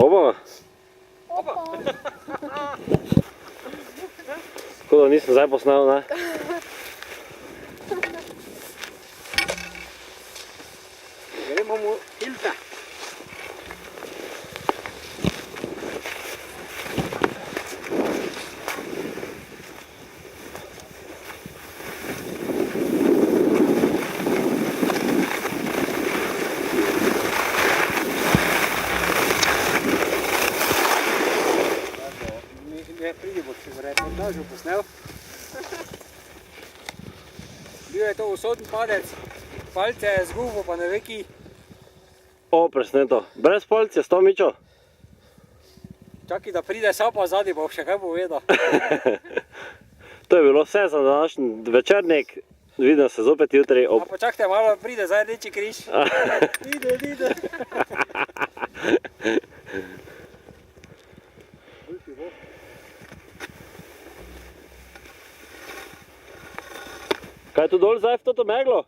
Oba? Opa. Tako da nisem zdaj posnel, ne? Gremo mu hilta. Ne pridi, bo se verjetno montažo posnel. Bil je to usoden padec, palce je zgubil, pa ne ve ki. O, presneto. Brez palce, 100 mičo. Čakaj, da pride Sapa zadnji, bo še kaj povedal. To je bilo vse za današnji večernik. Vidim se zopet jutri ob... A počakajte malo, pride zdaj Rdeči križ. Ide. Kaj je tu dol zdaj v toto meglo?